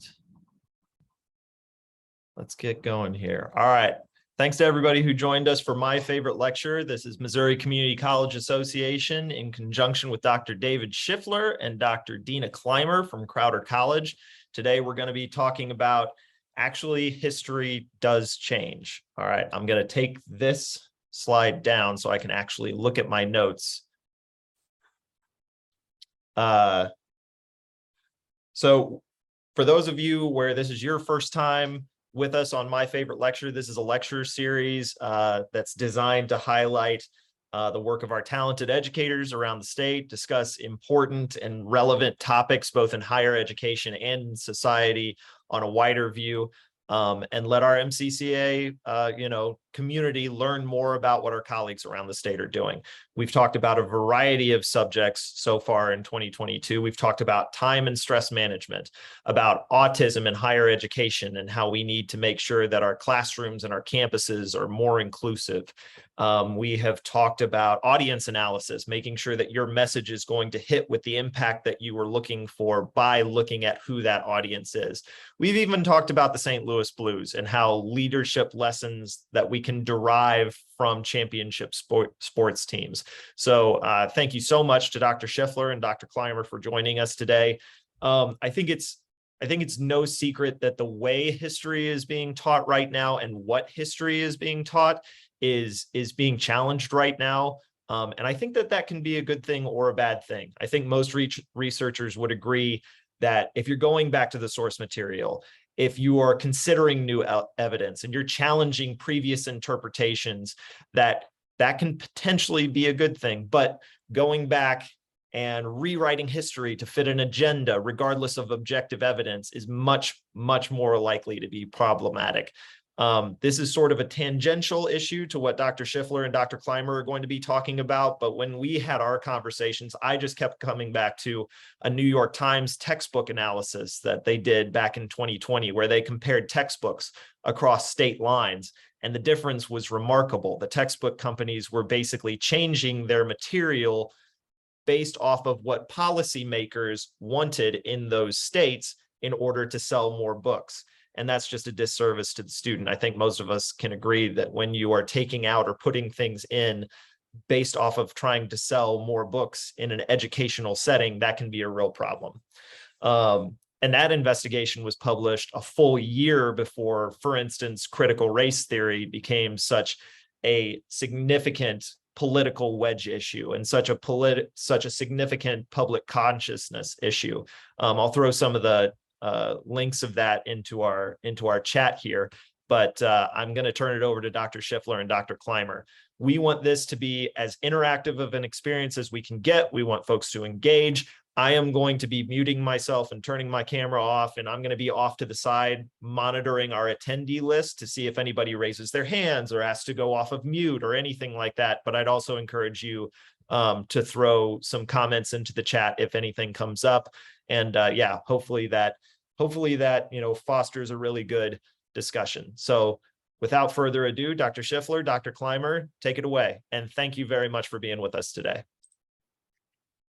right. Let's get going here. All right. Thanks to everybody who joined us for my favorite lecture. This is Missouri Community College Association in conjunction with Dr. David Schieffler and Dr. Denna Clymer from Crowder College. Today, we're going to be talking about actually history does change. All right. I'm going to take this slide down so I can actually look at my notes. So for those of you where this is your first time with us on My Favorite Lecture, this is a lecture series that's designed to highlight the work of our talented educators around the state, discuss important and relevant topics, both in higher education and in society on a wider view, and let our MCCA community learn more about what our colleagues around the state are doing. We've talked about a variety of subjects so far in 2022. We've talked about time and stress management, about autism in higher education and how we need to make sure that our classrooms and our campuses are more inclusive. We have talked about audience analysis, making sure that your message is going to hit with the impact that you were looking for by looking at who that audience is. We've even talked about the St. Louis Blues and how leadership lessons that we can derive from championship sports teams. So thank you so much to Dr. Schieffler and Dr. Clymer for joining us today. I think it's no secret that the way history is being taught right now and what history is being taught is being challenged right now. And I think that can be a good thing or a bad thing. I think most researchers would agree that if you're going back to the source material, if you are considering new evidence and you're challenging previous interpretations, that can potentially be a good thing. But going back and rewriting history to fit an agenda, regardless of objective evidence, is much, much more likely to be problematic. This is sort of a tangential issue to what Dr. Schieffler and Dr. Clymer are going to be talking about. But when we had our conversations, I just kept coming back to a New York Times textbook analysis that they did back in 2020, where they compared textbooks across state lines. And the difference was remarkable. The textbook companies were basically changing their material based off of what policymakers wanted in those states in order to sell more books. And that's just a disservice to the student. I think most of us can agree that when you are taking out or putting things in based off of trying to sell more books in an educational setting, that can be a real problem. And that investigation was published a full year before, for instance, critical race theory became such a significant political wedge issue and such a significant public consciousness issue. I'll throw some of the links of that into our chat here, but I'm going to turn it over to Dr. Schieffler and Dr. Clymer. We want this to be as interactive of an experience as we can get. We want folks to engage. I am going to be muting myself and turning my camera off, and I'm going to be off to the side monitoring our attendee list to see if anybody raises their hands or asks to go off of mute or anything like that. But I'd also encourage you to throw some comments into the chat if anything comes up. And hopefully that fosters a really good discussion. So without further ado, Dr. Schieffler, Dr. Clymer, take it away. And thank you very much for being with us today.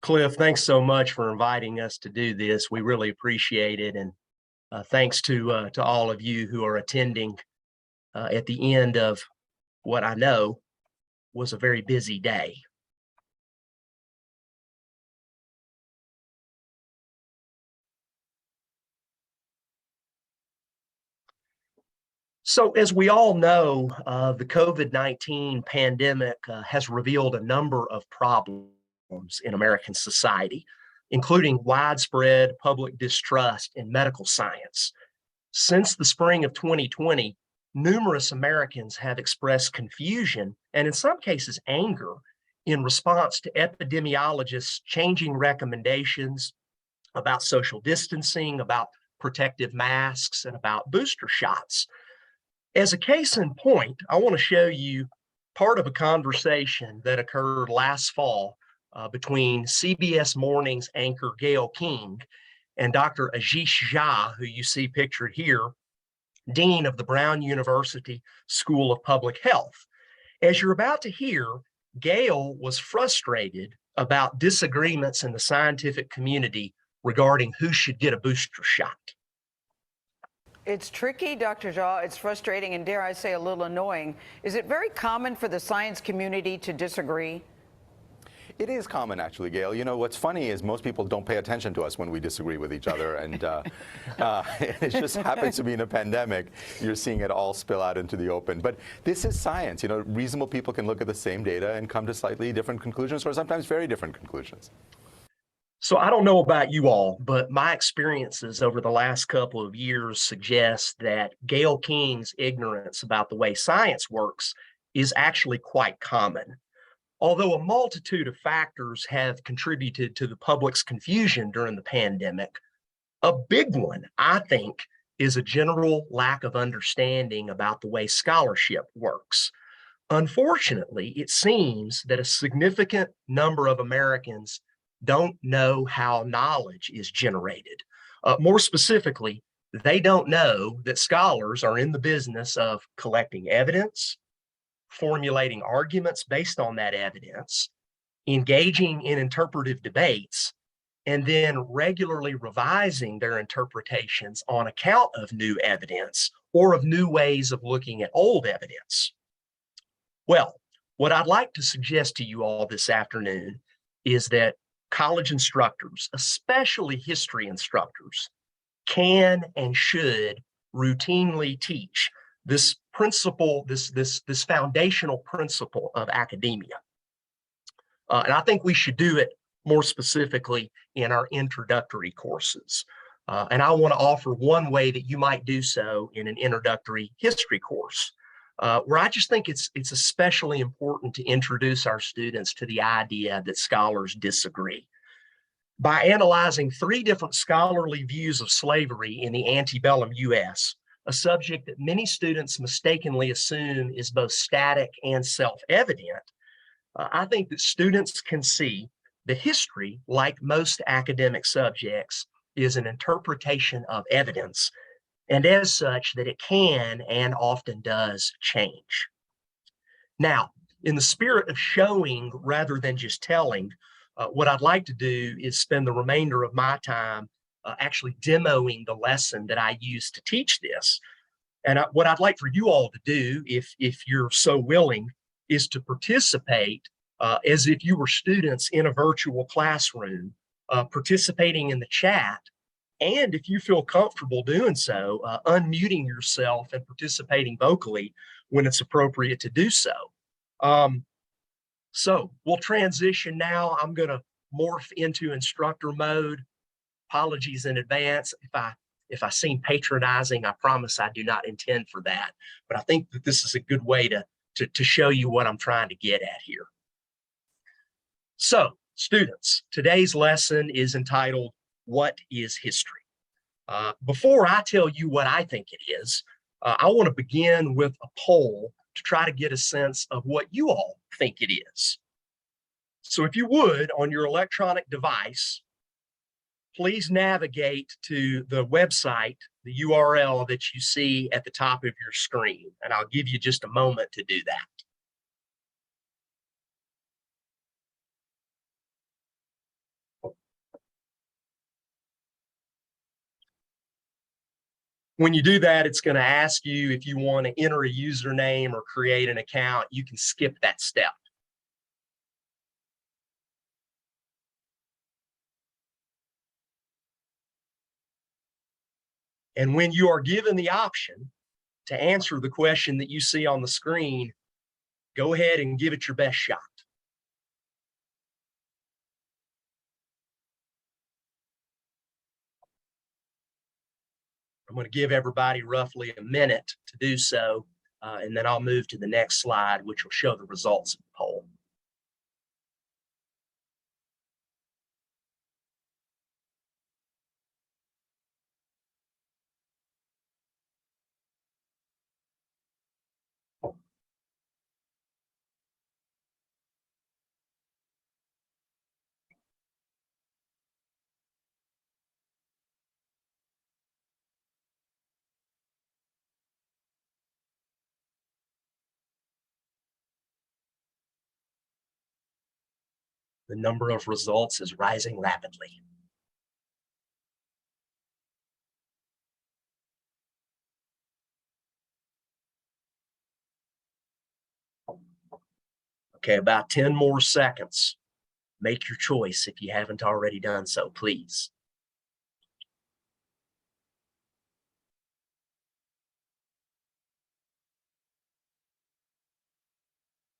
Cliff, thanks so much for inviting us to do this. We really appreciate it. And thanks to all of you who are attending at the end of what I know was a very busy day. So as we all know, the COVID-19 pandemic has revealed a number of problems in American society, including widespread public distrust in medical science. Since the spring of 2020, numerous Americans have expressed confusion and in some cases anger in response to epidemiologists' changing recommendations about social distancing, about protective masks, and about booster shots. As a case in point, I want to show you part of a conversation that occurred last fall between CBS Morning's anchor Gayle King and Dr. Ashish Jha, who you see pictured here, Dean of the Brown University School of Public Health. As you're about to hear, Gayle was frustrated about disagreements in the scientific community regarding who should get a booster shot. It's tricky, Dr. Jaw. It's frustrating and, dare I say, a little annoying. Is it very common for the science community to disagree? It is common, actually, Gail. You know, what's funny is most people don't pay attention to us when we disagree with each other, and it just happens to be in a pandemic. You're seeing it all spill out into the open. But this is science. You know, reasonable people can look at the same data and come to slightly different conclusions, or sometimes very different conclusions. So I don't know about you all, but my experiences over the last couple of years suggest that Gail King's ignorance about the way science works is actually quite common. Although a multitude of factors have contributed to the public's confusion during the pandemic, a big one, I think, is a general lack of understanding about the way scholarship works. Unfortunately, it seems that a significant number of Americans don't know how knowledge is generated. More specifically, they don't know that scholars are in the business of collecting evidence, formulating arguments based on that evidence, engaging in interpretive debates, and then regularly revising their interpretations on account of new evidence or of new ways of looking at old evidence. Well, what I'd like to suggest to you all this afternoon is that college instructors, especially history instructors, can and should routinely teach this principle, this foundational principle of academia. And I think we should do it more specifically in our introductory courses. And I want to offer one way that you might do so in an introductory history course, where I just think it's especially important to introduce our students to the idea that scholars disagree. By analyzing 3 different scholarly views of slavery in the antebellum US, a subject that many students mistakenly assume is both static and self-evident, I think that students can see that history, like most academic subjects, is an interpretation of evidence, and as such, that it can and often does change. Now, in the spirit of showing rather than just telling, what I'd like to do is spend the remainder of my time actually demoing the lesson that I use to teach this. And what I'd like for you all to do, if you're so willing, is to participate as if you were students in a virtual classroom, participating in the chat. And if you feel comfortable doing so, unmuting yourself and participating vocally when it's appropriate to do so. So we'll transition now. I'm going to morph into instructor mode. Apologies in advance if I seem patronizing. I promise I do not intend for that. But I think that this is a good way to show you what I'm trying to get at here. So, students, today's lesson is entitled, What is History? Before I tell you what I think it is, I want to begin with a poll to try to get a sense of what you all think it is. So if you would, on your electronic device, please navigate to the website, the URL that you see at the top of your screen, and I'll give you just a moment to do that. When you do that, it's going to ask you if you want to enter a username or create an account. You can skip that step. And when you are given the option to answer the question that you see on the screen, go ahead and give it your best shot. I'm going to give everybody roughly a minute to do so, and then I'll move to the next slide, which will show the results of the poll. The number of results is rising rapidly. Okay, about 10 more seconds. Make your choice if you haven't already done so, please.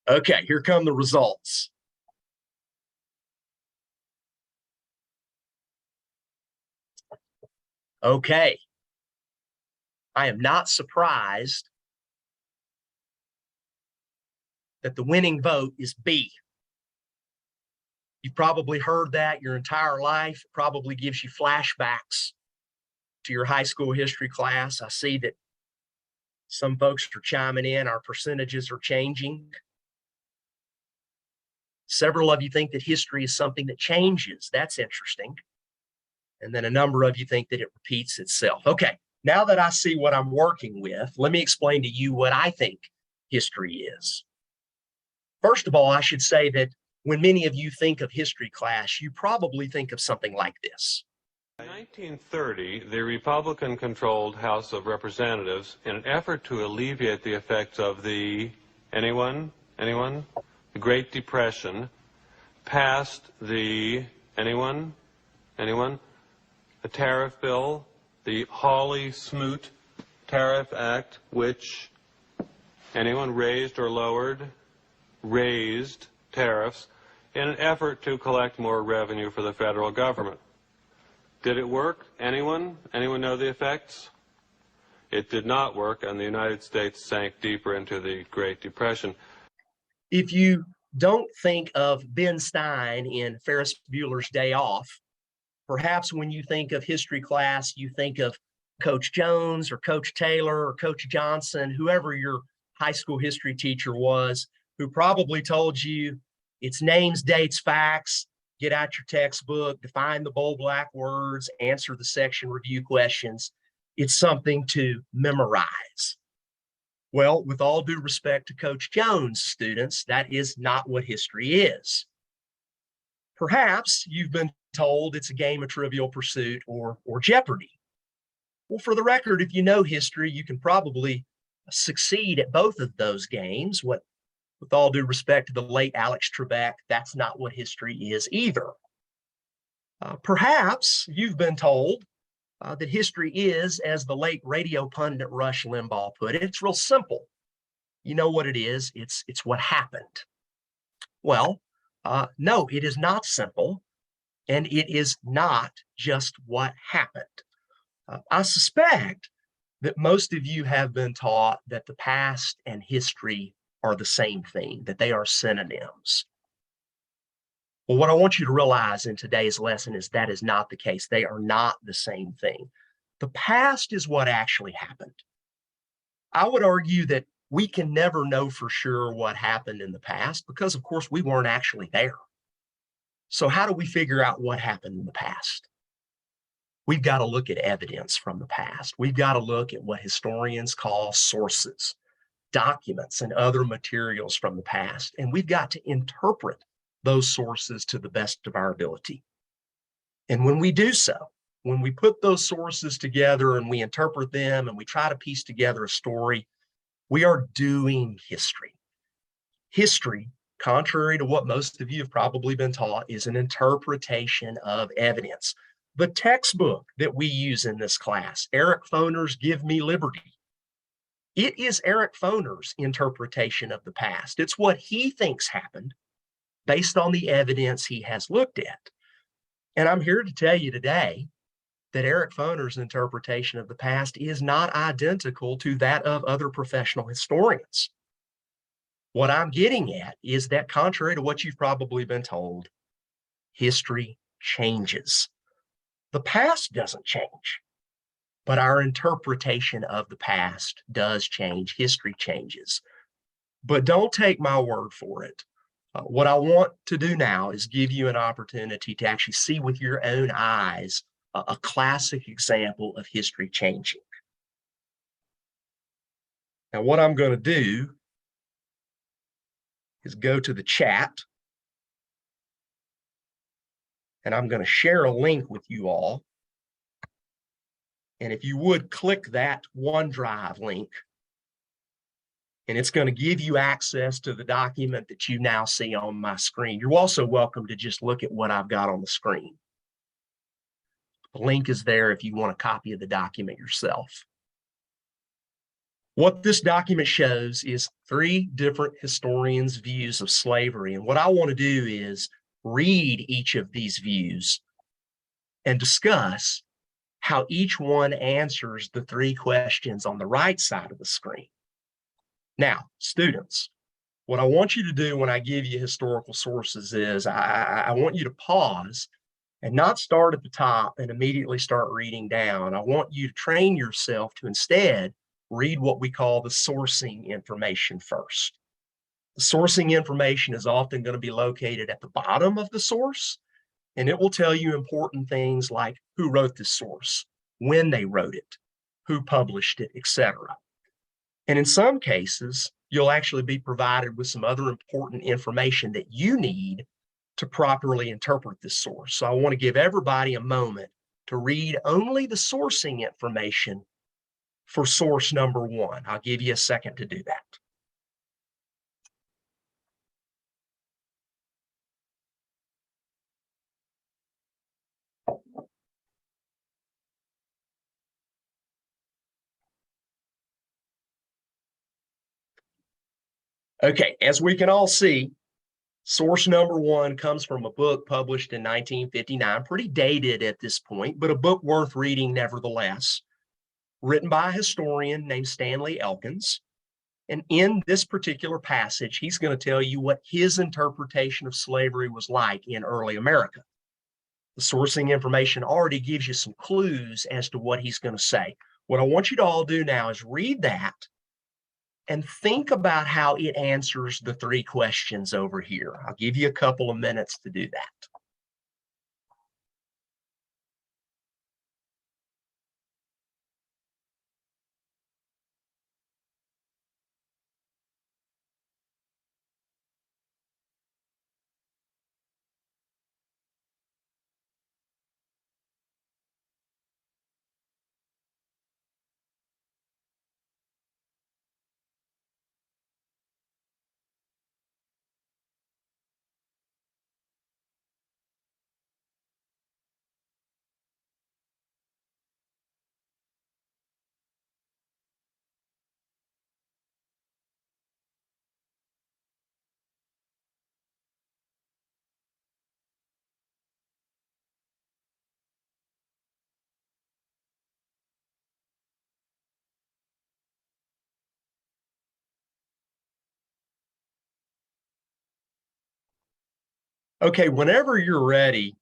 Okay, here come the results. Okay, I am not surprised that the winning vote is B. You've probably heard that your entire life. It probably gives you flashbacks to your high school history class. I see that some folks are chiming in. Our percentages are changing. Several of you think that history is something that changes. That's interesting. And then a number of you think that it repeats itself. Okay, now that I see what I'm working with, let me explain to you what I think history is. First of all, I should say that when many of you think of history class, you probably think of something like this. In 1930, the Republican-controlled House of Representatives, in an effort to alleviate the effects of the, anyone? The Great Depression, passed the, anyone? A tariff bill, the Hawley-Smoot Tariff Act, which, anyone raised or lowered? Raised tariffs in an effort to collect more revenue for the federal government. Did it work? Anyone? Anyone know the effects? It did not work, and the United States sank deeper into the Great Depression. If you don't think of Ben Stein in Ferris Bueller's Day Off, perhaps when you think of history class, you think of Coach Jones or Coach Taylor or Coach Johnson, whoever your high school history teacher was, who probably told you it's names, dates, facts, get out your textbook, define the bold black words, answer the section review questions. It's something to memorize. Well, with all due respect to Coach Jones, students, that is not what history is. Perhaps you've been told it's a game of Trivial Pursuit or Jeopardy. Well, for the record, if you know history, you can probably succeed at both of those games. With all due respect to the late Alex Trebek, that's not what history is either. Perhaps you've been told that history is, as the late radio pundit Rush Limbaugh put it, it's real simple. You know what it is, it's what happened. Well, no, it is not simple, and it is not just what happened. I suspect that most of you have been taught that the past and history are the same thing, that they are synonyms. Well, what I want you to realize in today's lesson is that is not the case. They are not the same thing. The past is what actually happened. I would argue that we can never know for sure what happened in the past because, of course, we weren't actually there. So how do we figure out what happened in the past? We've got to look at evidence from the past. We've got to look at what historians call sources, documents, and other materials from the past. And we've got to interpret those sources to the best of our ability. And when we do so, when we put those sources together and we interpret them and we try to piece together a story, we are doing history. History, contrary to what most of you have probably been taught, is an interpretation of evidence. The textbook that we use in this class, Eric Foner's Give Me Liberty, it is Eric Foner's interpretation of the past. It's what he thinks happened based on the evidence he has looked at. And I'm here to tell you today that Eric Foner's interpretation of the past is not identical to that of other professional historians. What I'm getting at is that, contrary to what you've probably been told, history changes. The past doesn't change, but our interpretation of the past does change. History changes. But don't take my word for it. What I want to do now is give you an opportunity to actually see with your own eyes a classic example of history changing. Now, what I'm going to do is go to the chat, and I'm going to share a link with you all. And if you would click that OneDrive link, and it's going to give you access to the document that you now see on my screen. You're also welcome to just look at what I've got on the screen. The link is there if you want a copy of the document yourself. What this document shows is 3 different historians' views of slavery. And what I want to do is read each of these views and discuss how each one answers the 3 questions on the right side of the screen. Now, students, what I want you to do when I give you historical sources is I want you to pause and not start at the top and immediately start reading down. I want you to train yourself to instead read what we call the sourcing information first. The sourcing information is often going to be located at the bottom of the source, and it will tell you important things like who wrote this source, when they wrote it, who published it, etc. And in some cases, you'll actually be provided with some other important information that you need to properly interpret this source. So I want to give everybody a moment to read only the sourcing information for source number 1. I'll give you a second to do that. Okay, as we can all see, source number 1 comes from a book published in 1959, pretty dated at this point, but a book worth reading nevertheless, written by a historian named Stanley Elkins. And in this particular passage, he's going to tell you what his interpretation of slavery was like in early America. The sourcing information already gives you some clues as to what he's going to say. What I want you to all do now is read that and think about how it answers the 3 questions over here. I'll give you a couple of minutes to do that. Okay, whenever you're ready,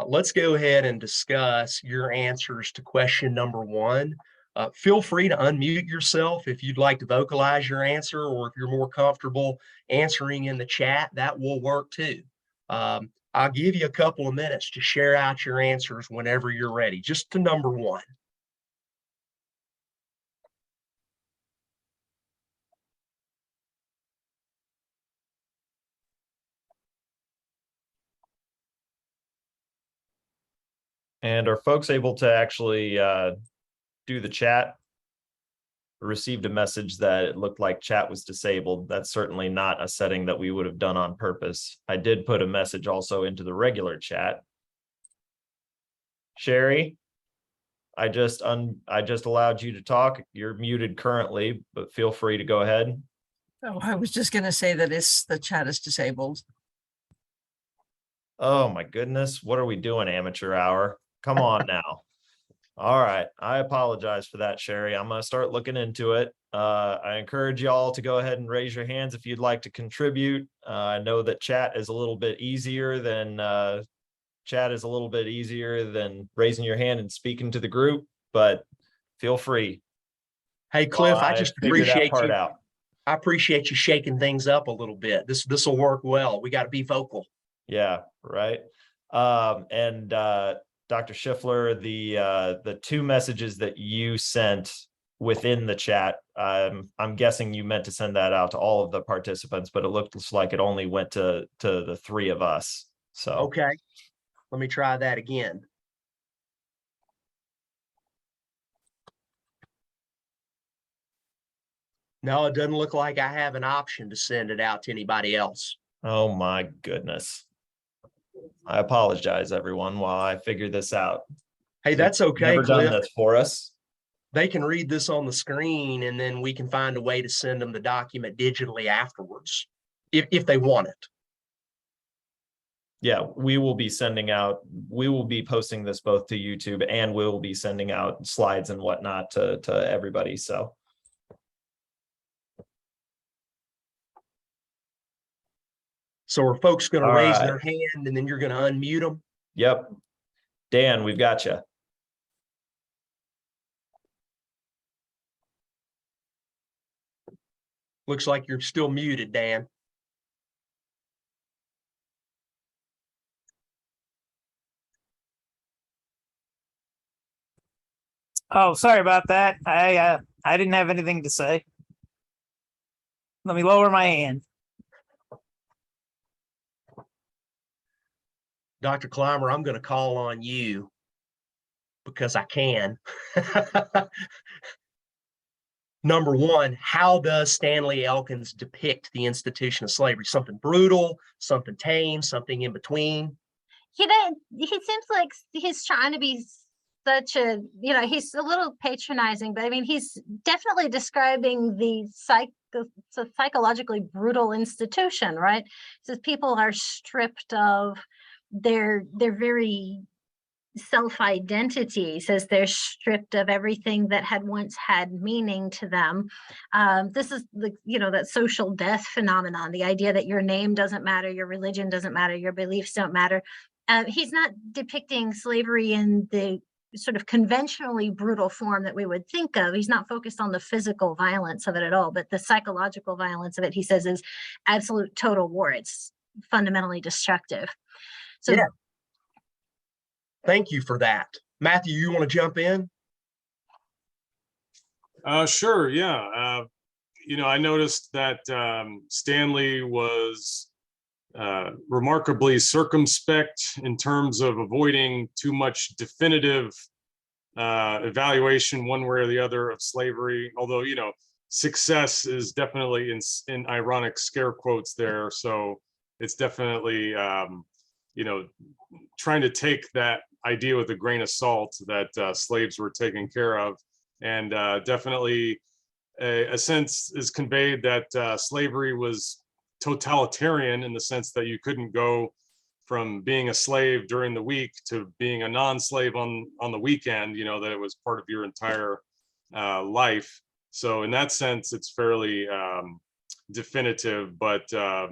let's go ahead and discuss your answers to question number 1. Feel free to unmute yourself if you'd like to vocalize your answer, or if you're more comfortable answering in the chat, that will work too. I'll give you a couple of minutes to share out your answers whenever you're ready, just to number 1. And are folks able to actually do the chat? Received a message that it looked like chat was disabled. That's certainly not a setting that we would have done on purpose. I did put a message also into the regular chat. Sherry, I just allowed you to talk. You're muted currently, but feel free to go ahead. Oh, I was just going to say that the chat is disabled. Oh my goodness, what are we doing, amateur hour? Come on now. All right, I apologize for that, Sherry. I'm going to start looking into it. I encourage y'all to go ahead and raise your hands if you'd like to contribute. I know that chat is a little bit easier than raising your hand and speaking to the group, but feel free. Hey, Cliff, I just appreciate part you. out. I appreciate you shaking things up a little bit. This will work well. We got to be vocal. Yeah, right. Dr. Schieffler, the 2 messages that you sent within the chat, I'm guessing you meant to send that out to all of the participants, but it looks like it only went to the 3 of us. So okay, let me try that again. No, it doesn't look like I have an option to send it out to anybody else. Oh my goodness. I apologize, everyone, while I figure this out. Hey, that's okay, Never done Cliff. this for us. They can read this on the screen, and then we can find a way to send them the document digitally afterwards, if they want it. Yeah, we will be posting this both to YouTube, and we'll be sending out slides and whatnot to everybody. So are folks going to All raise right. their hand, and then you're going to unmute them? Yep. Dan, we've got you. Looks like you're still muted, Dan. Oh, sorry about that. I didn't have anything to say. Let me lower my hand. Dr. Clymer, I'm going to call on you because I can. Number one, how does Stanley Elkins depict the institution of slavery? Something brutal, something tame, something in between? He seems like he's trying to be such a, he's a little patronizing, but I mean, he's definitely describing the psychologically brutal institution, right? Says people are stripped of their very self-identity. Says they're stripped of everything that had once had meaning to them. This is that social death phenomenon, the idea that your name doesn't matter, your religion doesn't matter, your beliefs don't matter. He's not depicting slavery in the sort of conventionally brutal form that we would think of. He's not focused on the physical violence of it at all, but the psychological violence of it, he says, is absolute total war. It's fundamentally destructive. So yeah. Thank you for that. Matthew, you want to jump in? Sure, yeah. I noticed that Stanley was remarkably circumspect in terms of avoiding too much definitive evaluation one way or the other of slavery, although, success is definitely in ironic scare quotes there. So it's definitely, trying to take that idea with a grain of salt that slaves were taken care of. And definitely a sense is conveyed that slavery was totalitarian in the sense that you couldn't go from being a slave during the week to being a non-slave on the weekend, that it was part of your entire life. So in that sense, it's fairly definitive, but I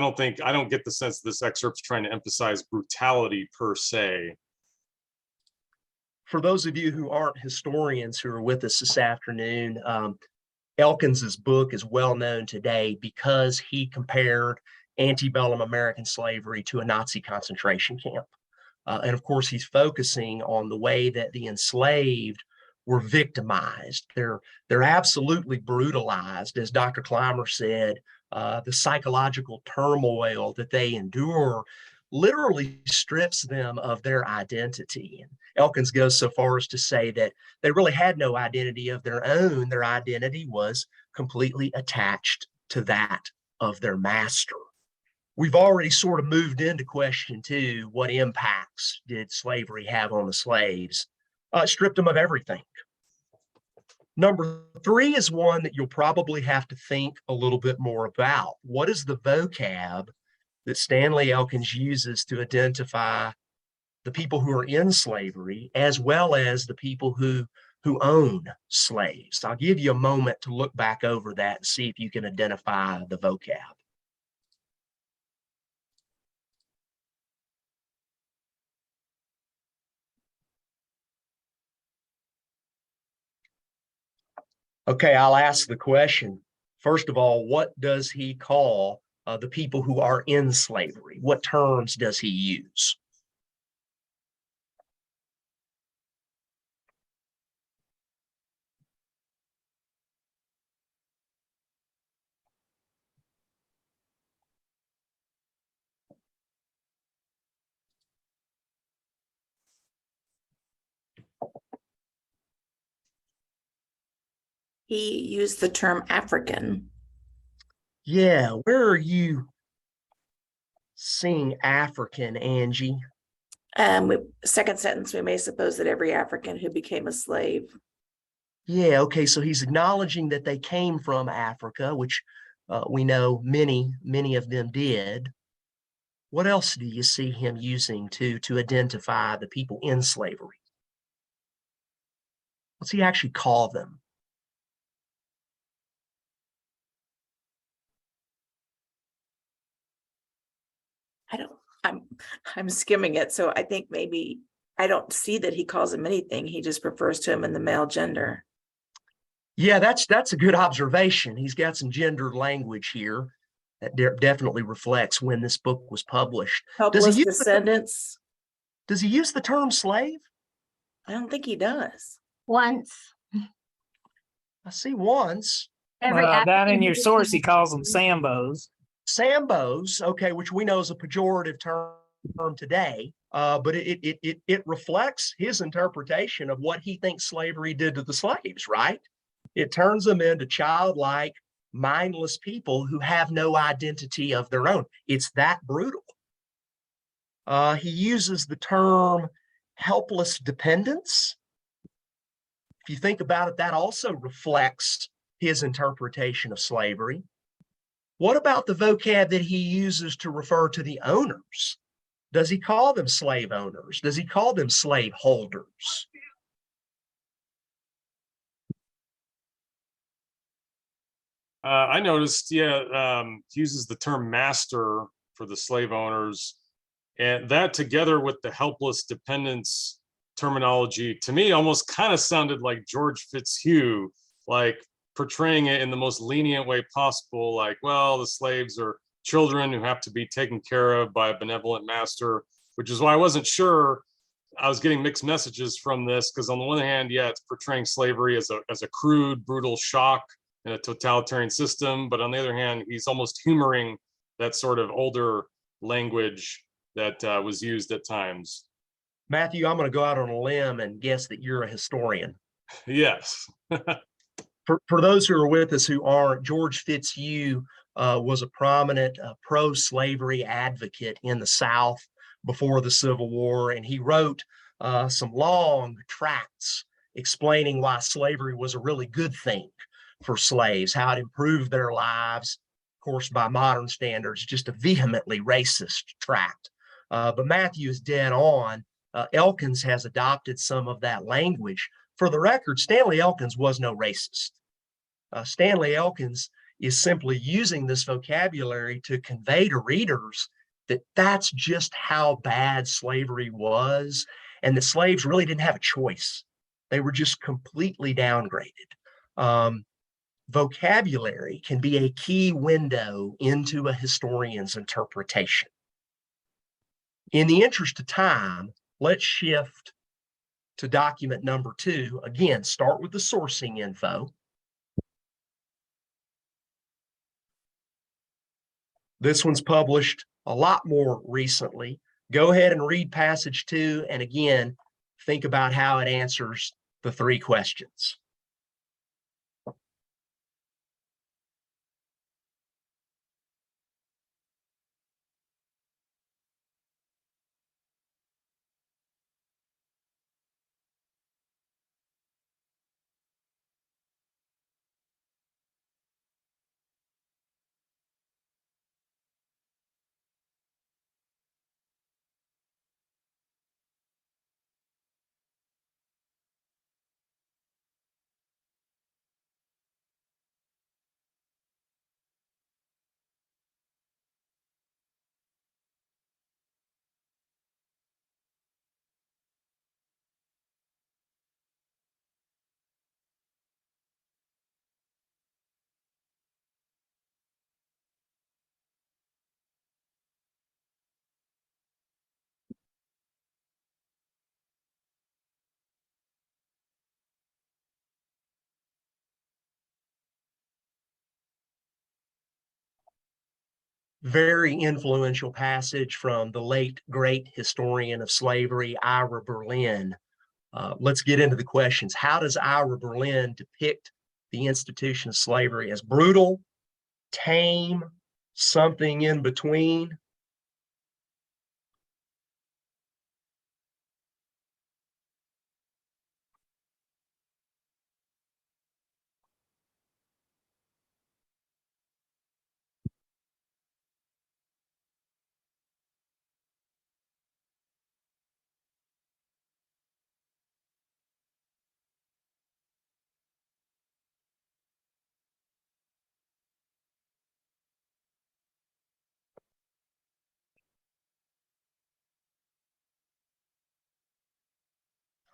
don't get the sense this excerpt's trying to emphasize brutality per se. For those of you who aren't historians who are with us this afternoon, Elkins's book is well known today because he compared antebellum American slavery to a Nazi concentration camp. And of course, he's focusing on the way that the enslaved were victimized. They're absolutely brutalized, as Dr. Clymer said. The psychological turmoil that they endure literally strips them of their identity. And Elkins goes so far as to say that they really had no identity of their own. Their identity was completely attached to that of their master. We've already sort of moved into question two. What impacts did slavery have on the slaves? It stripped them of everything. Number three is one that you'll probably have to think a little bit more about. What is the vocab that Stanley Elkins uses to identify the people who are in slavery, as well as the people who own slaves? I'll give you a moment to look back over that and see if you can identify the vocab. Okay, I'll ask the question. First of all, what does he call the people who are in slavery? What terms does he use? He used the term African. Yeah, where are you seeing African, Angie? Second sentence, we may suppose that every African who became a slave. Yeah, okay, so he's acknowledging that they came from Africa, which we know many of them did. What else do you see him using to identify the people in slavery? What's he actually call them? I'm skimming it, so I think maybe I don't see that he calls him anything. He just refers to him in the male gender. Yeah, that's a good observation. He's got some gendered language here that definitely reflects when this book was published. Helpless descendants. Does he use the term slave? I don't think he does. Once. I see once. Down in your source, he calls them Sambos. Sambos, okay, which we know is a pejorative term today, but it reflects his interpretation of what he thinks slavery did to the slaves, right? It turns them into childlike, mindless people who have no identity of their own. It's that brutal. He uses the term helpless dependence. If you think about it, that also reflects his interpretation of slavery. What about the vocab that he uses to refer to the owners? Does he call them slave owners? Does he call them slave holders? I noticed, he uses the term master for the slave owners, and that together with the helpless dependence terminology, to me, almost kind of sounded like George Fitzhugh, like portraying it in the most lenient way possible, like, well, the slaves are children who have to be taken care of by a benevolent master, which is why I wasn't sure. I was getting mixed messages from this, because on the one hand, yeah, it's portraying slavery as a crude, brutal shock in a totalitarian system, but on the other hand, he's almost humoring that sort of older language that was used at times. Matthew, I'm going to go out on a limb and guess that you're a historian. Yes. For those who are with us who aren't, George Fitzhugh was a prominent pro-slavery advocate in the South before the Civil War, and he wrote some long tracts explaining why slavery was a really good thing for slaves, how it improved their lives. Of course, by modern standards, just a vehemently racist tract. But Matthew is dead on. Elkins has adopted some of that language. For the record, Stanley Elkins was no racist. Stanley Elkins is simply using this vocabulary to convey to readers that that's just how bad slavery was, and that slaves really didn't have a choice. They were just completely downgraded. Vocabulary can be a key window into a historian's interpretation. In the interest of time, let's shift to document number 2. Again, start with the sourcing info. This one's published a lot more recently. Go ahead and read passage 2, and again, think about how it answers the 3 questions. Very influential passage from the late great historian of slavery, Ira Berlin. Let's get into the questions. How does Ira Berlin depict the institution of slavery as brutal, tame, something in between?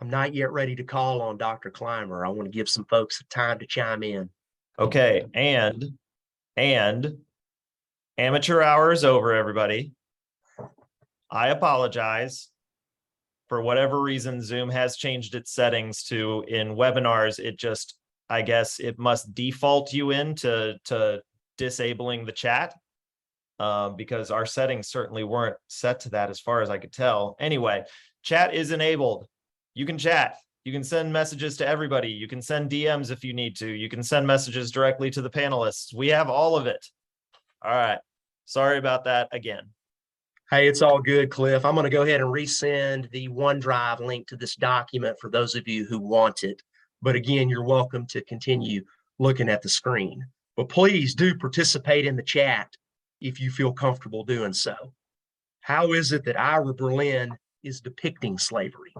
I'm not yet ready to call on Dr. Clymer. I want to give some folks time to chime in. Okay, and amateur hour is over, everybody. I apologize. For whatever reason, Zoom has changed its settings to in webinars, it just, I guess it must default you into disabling the chat because our settings certainly weren't set to that as far as I could tell. Anyway, chat is enabled. You can chat. You can send messages to everybody. You can send DMs if you need to. You can send messages directly to the panelists. We have all of it. All right. Sorry about that again. Hey, it's all good, Cliff. I'm going to go ahead and resend the OneDrive link to this document for those of you who want it. But again, you're welcome to continue looking at the screen. But please do participate in the chat if you feel comfortable doing so. How is it that Ira Berlin is depicting slavery?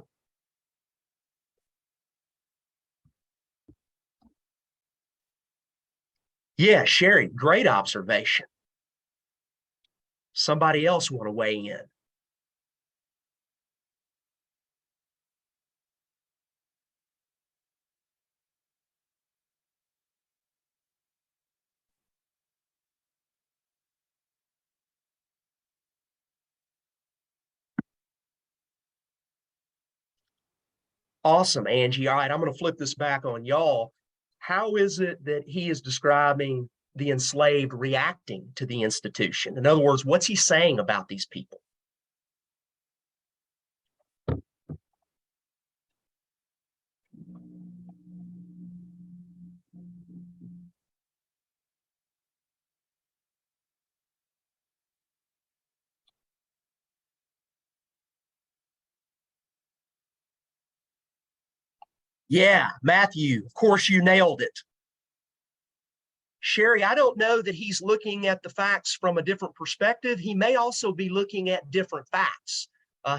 Yeah, Sherry, great observation. Somebody else want to weigh in? Awesome, Angie. All right, I'm going to flip this back on y'all. How is it that he is describing the enslaved reacting to the institution? In other words, what's he saying about these people? Yeah, Matthew, of course you nailed it. Sherry, I don't know that he's looking at the facts from a different perspective. He may also be looking at different facts.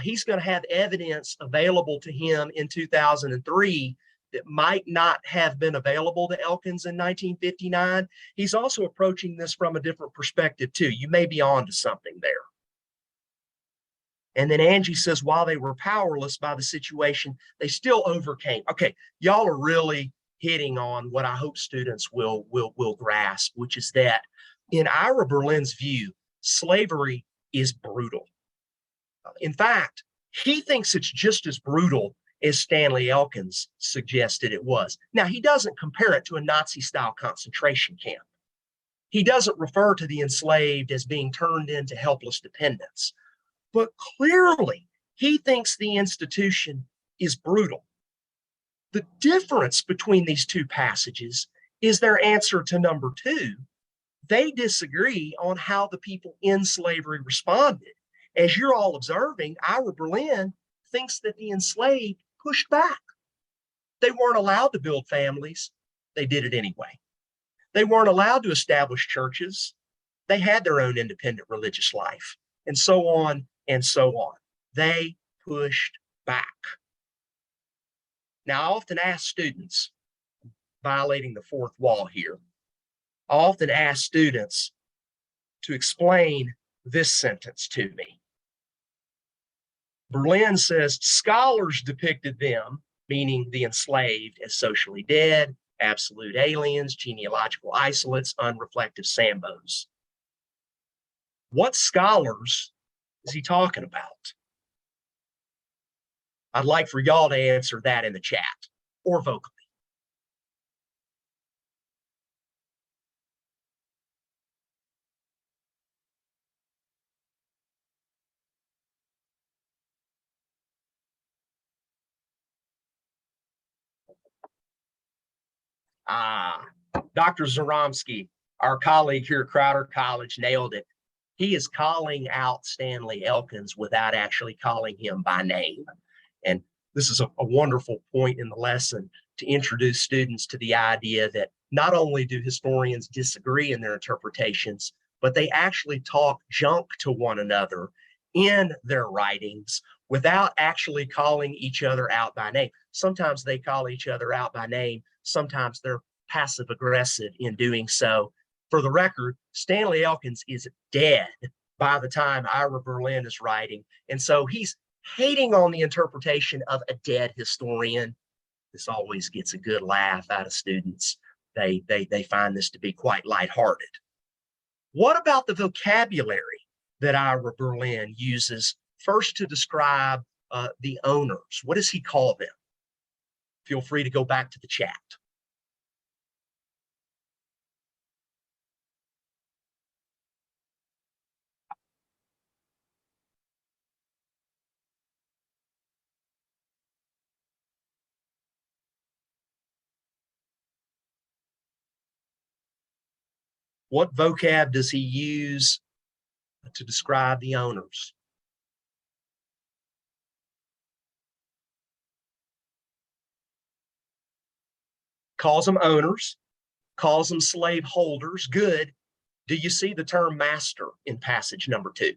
He's going to have evidence available to him in 2003 that might not have been available to Elkins in 1959. He's also approaching this from a different perspective too. You may be on to something there. And then Angie says, while they were powerless by the situation, they still overcame. Okay, y'all are really hitting on what I hope students will grasp, which is that in Ira Berlin's view, slavery is brutal. In fact, he thinks it's just as brutal as Stanley Elkins suggested it was. Now, he doesn't compare it to a Nazi-style concentration camp. He doesn't refer to the enslaved as being turned into helpless dependents. But clearly, he thinks the institution is brutal. The difference between these two passages is their answer to number two. They disagree on how the people in slavery responded. As you're all observing, Ira Berlin thinks that the enslaved pushed back. They weren't allowed to build families. They did it anyway. They weren't allowed to establish churches. They had their own independent religious life, and so on and so on. They pushed back. Now, I often ask students, violating the fourth wall here, I often ask students to explain this sentence to me. Berlin says scholars depicted them, meaning the enslaved, as socially dead, absolute aliens, genealogical isolates, unreflective sambos. What scholars is he talking about? I'd like for y'all to answer that in the chat or vocally. Dr. Zaromsky, our colleague here at Crowder College, nailed it. He is calling out Stanley Elkins without actually calling him by name. And this is a wonderful point in the lesson to introduce students to the idea that not only do historians disagree in their interpretations, but they actually talk junk to one another in their writings without actually calling each other out by name. Sometimes they call each other out by name. Sometimes they're passive aggressive in doing so. For the record, Stanley Elkins is dead by the time Ira Berlin is writing. And so he's hating on the interpretation of a dead historian. This always gets a good laugh out of students. They find this to be quite lighthearted. What about the vocabulary that Ira Berlin uses first to describe the owners? What does he call them? Feel free to go back to the chat. What vocab does he use to describe the owners? Calls them owners, calls them slave holders. Good. Do you see the term master in passage number 2?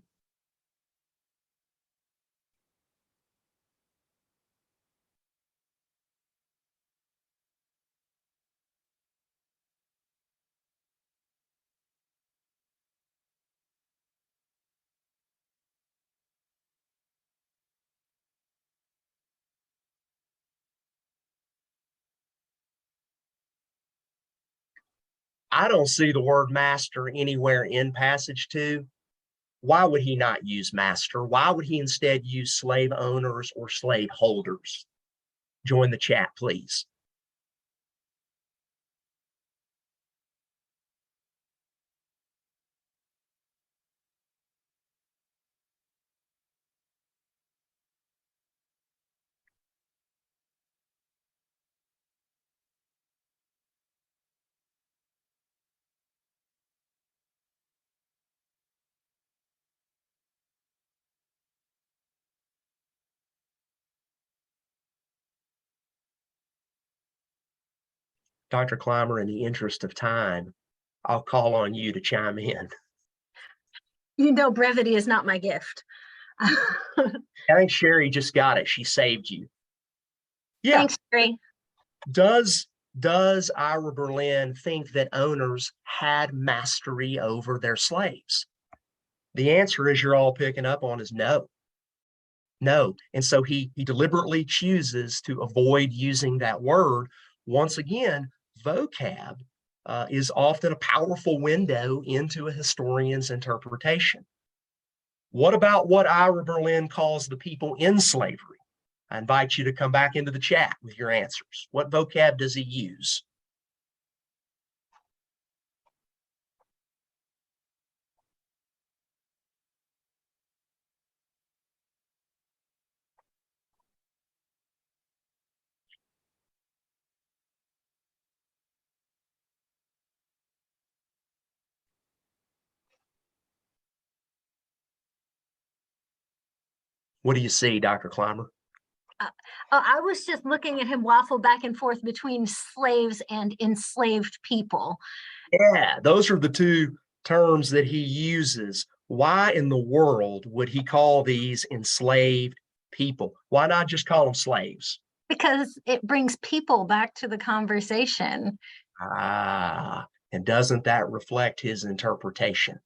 I don't see the word master anywhere in passage 2. Why would he not use master? Why would he instead use slave owners or slave holders? Join the chat, please. Dr. Clymer, in the interest of time, I'll call on you to chime in. You know, brevity is not my gift. I think Sherry just got it. She saved you. Yeah. Thanks, Sherry. Does Ira Berlin think that owners had mastery over their slaves? The answer, as you're all picking up on, is no. No. And so he deliberately chooses to avoid using that word. Once again, vocab is often a powerful window into a historian's interpretation. What about what Ira Berlin calls the people in slavery? I invite you to come back into the chat with your answers. What vocab does he use? What do you see, Dr. Clymer? I was just looking at him waffle back and forth between slaves and enslaved people. Yeah, those are the two terms that he uses. Why in the world would he call these enslaved people? Why not just call them slaves? Because it brings people back to the conversation. And doesn't that reflect his interpretation?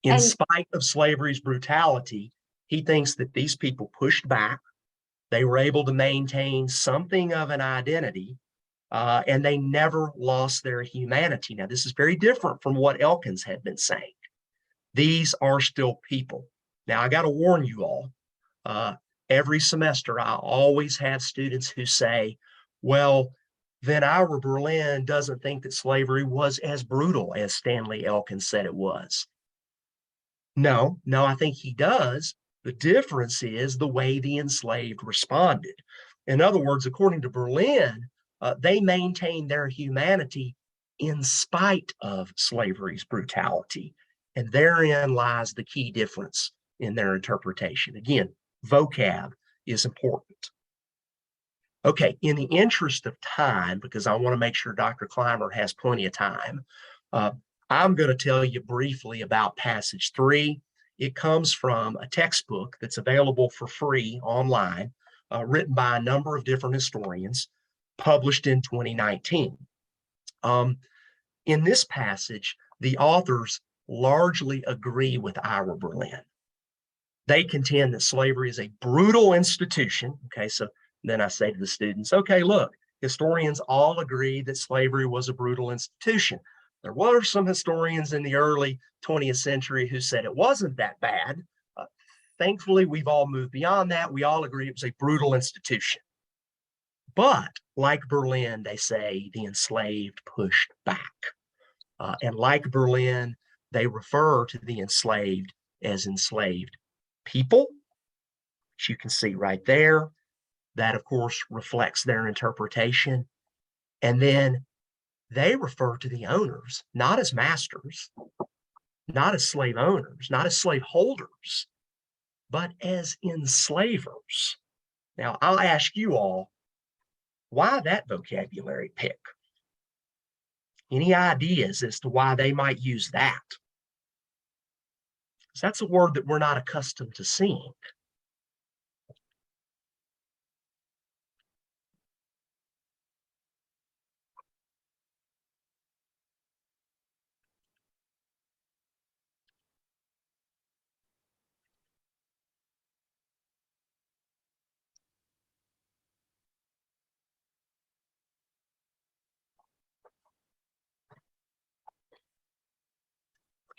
In spite of slavery's brutality, he thinks that these people pushed back. They were able to maintain something of an identity, and they never lost their humanity. Now, this is very different from what Elkins had been saying. These are still people. Now, I got to warn you all, every semester, I always have students who say, well, then Ira Berlin doesn't think that slavery was as brutal as Stanley Elkins said it was. No, I think he does. The difference is the way the enslaved responded. In other words, according to Berlin, they maintained their humanity in spite of slavery's brutality. And therein lies the key difference in their interpretation. Again, vocab is important. Okay, in the interest of time, because I want to make sure Dr. Clymer has plenty of time, I'm going to tell you briefly about passage 3. It comes from a textbook that's available for free online, written by a number of different historians, published in 2019. In this passage, the authors largely agree with Ira Berlin. They contend that slavery is a brutal institution. Okay, so then I say to the students, okay, look, historians all agree that slavery was a brutal institution. There were some historians in the early 20th century who said it wasn't that bad. Thankfully, we've all moved beyond that. We all agree it was a brutal institution. But like Berlin, they say the enslaved pushed back. And like Berlin, they refer to the enslaved as enslaved people, which you can see right there. That, of course, reflects their interpretation. And then they refer to the owners, not as masters, not as slave owners, not as slave holders, but as enslavers. Now, I'll ask you all, why that vocabulary pick? Any ideas as to why they might use that? Because that's a word that we're not accustomed to seeing.